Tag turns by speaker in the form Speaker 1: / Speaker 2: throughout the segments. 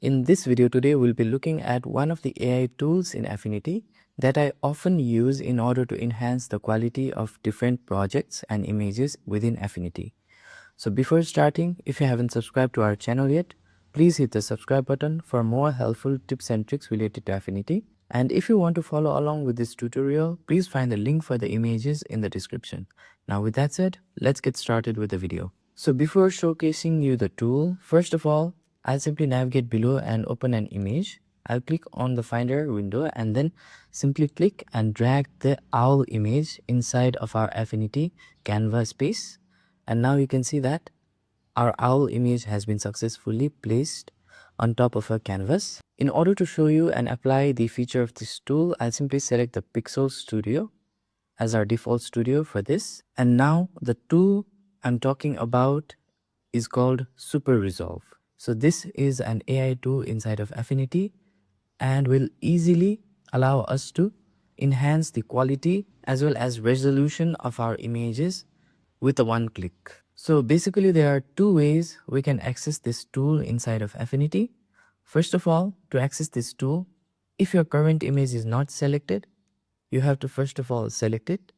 Speaker 1: In this video today, we'll be looking at one of the AI tools in Affinity that I often use in order to enhance the quality of different projects and images within Affinity. So before starting, if you haven't subscribed to our channel yet, please hit the subscribe button for more helpful tips and tricks related to Affinity. And if you want to follow along with this tutorial, please find the link for the images in the description. Now with that said, let's get started with the video. So before showcasing you the tool, first of all, I'll simply navigate below and open an image. I'll click on the Finder window and then simply click and drag the owl image inside of our Affinity canvas space. And now you can see that our owl image has been successfully placed on top of a canvas. In order to show you and apply the feature of this tool, I'll simply select the Pixel Studio as our default studio for this. And now the tool I'm talking about is called Super Resolve. So this is an AI tool inside of Affinity and will easily allow us to enhance the quality as well as resolution of our images with a one click. So basically there are two ways we can access this tool inside of Affinity. First of all, to access this tool, if your current image is not selected, you have to first of all select it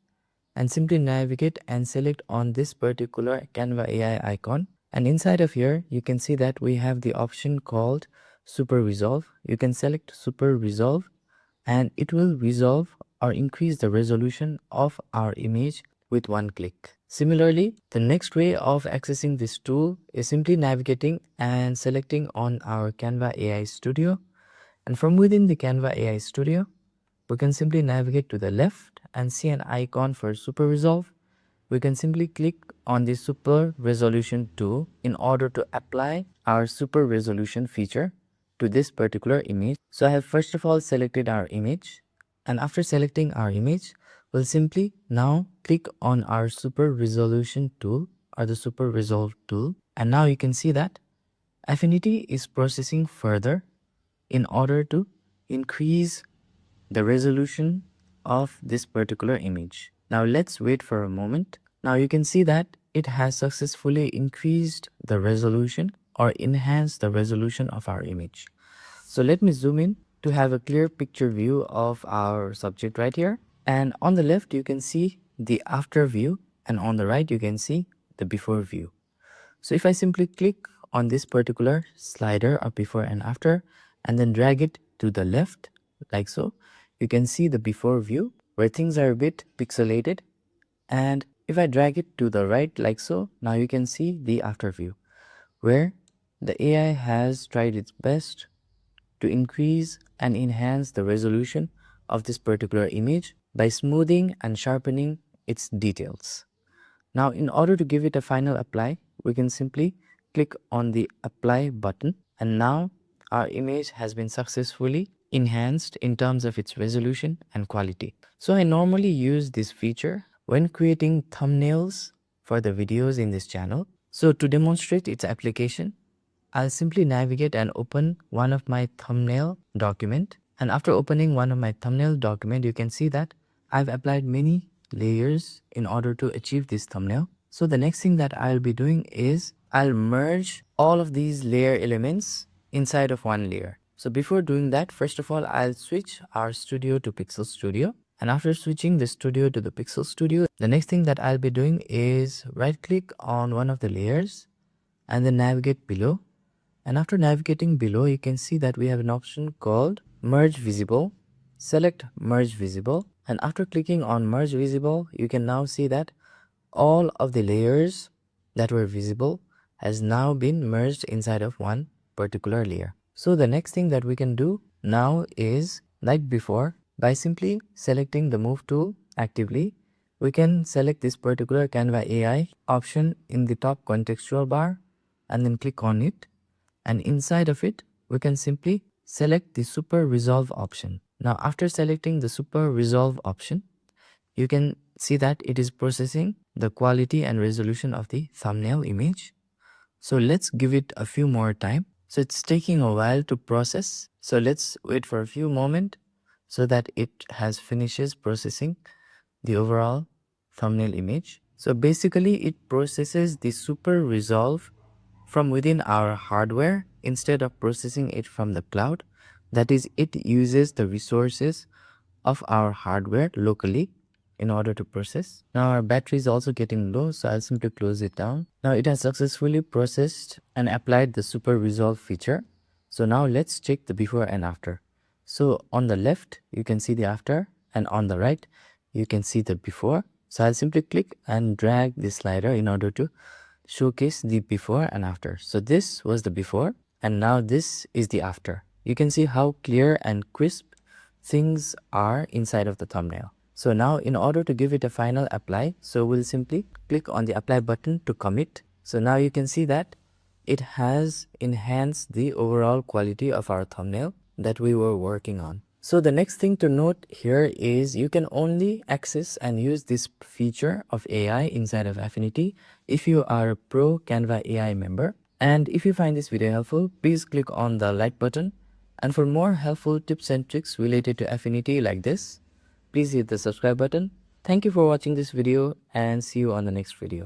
Speaker 1: and simply navigate and select on this particular Canva AI icon. And inside of here, you can see that we have the option called Super Resolve. You can select Super Resolve and it will resolve or increase the resolution of our image with one click. Similarly, the next way of accessing this tool is simply navigating and selecting on our Canva AI Studio. And from within the Canva AI Studio, we can simply navigate to the left and see an icon for Super Resolve. We can simply click on the Super Resolution tool in order to apply our Super Resolution feature to this particular image. So I have first of all selected our image, and after selecting our image, we'll simply now click on our Super Resolution tool or the Super Resolve tool. And now you can see that Affinity is processing further in order to increase the resolution of this particular image. Now let's wait for a moment. Now you can see that it has successfully increased the resolution or enhanced the resolution of our image. So let me zoom in to have a clear picture view of our subject right here. And on the left you can see the after view and on the right you can see the before view. So if I simply click on this particular slider of before and after and then drag it to the left like so, you can see the before view where things are a bit pixelated. And if I drag it to the right like so, now you can see the after view where the AI has tried its best to increase and enhance the resolution of this particular image by smoothing and sharpening its details. Now, in order to give it a final apply, we can simply click on the apply button, and now our image has been successfully enhanced in terms of its resolution and quality. So I normally use this feature when creating thumbnails for the videos in this channel. So to demonstrate its application, I'll simply navigate and open one of my thumbnail document. And after opening one of my thumbnail document, you can see that I've applied many layers in order to achieve this thumbnail. So the next thing that I'll be doing is I'll merge all of these layer elements inside of one layer. So before doing that, first of all, I'll switch our studio to Pixel Studio. And after switching the studio to the Pixel Studio, the next thing that I'll be doing is right click on one of the layers and then navigate below. And after navigating below, you can see that we have an option called Merge Visible. Select Merge Visible. And after clicking on Merge Visible, you can now see that all of the layers that were visible has now been merged inside of one particular layer. So the next thing that we can do now is, like before, by simply selecting the Move tool actively, we can select this particular Canva AI option in the top contextual bar and then click on it. And inside of it, we can simply select the Super Resolve option. Now, after selecting the Super Resolve option, you can see that it is processing the quality and resolution of the thumbnail image. So let's give it a few more time. So it's taking a while to process. So let's wait for a few moments so that it has finishes processing the overall thumbnail image. So basically it processes the Super Resolve from within our hardware instead of processing it from the cloud. That is, it uses the resources of our hardware locally in order to process. Now our battery is also getting low, so I'll simply close it down. Now it has successfully processed and applied the super resolve feature. So now let's check the before and after. So on the left you can see the after, and on the right you can see the before. So I'll simply click and drag this slider in order to showcase the before and after. So this was the before, and now this is the after. You can see how clear and crisp things are inside of the thumbnail. So now in order to give it a final apply, so we'll simply click on the apply button to commit. So now you can see that it has enhanced the overall quality of our thumbnail that we were working on. So the next thing to note here is you can only access and use this feature of AI inside of Affinity if you are a pro Canva AI member. And if you find this video helpful, please click on the like button. And for more helpful tips and tricks related to Affinity like this, please hit the subscribe button. Thank you for watching this video and see you on the next video.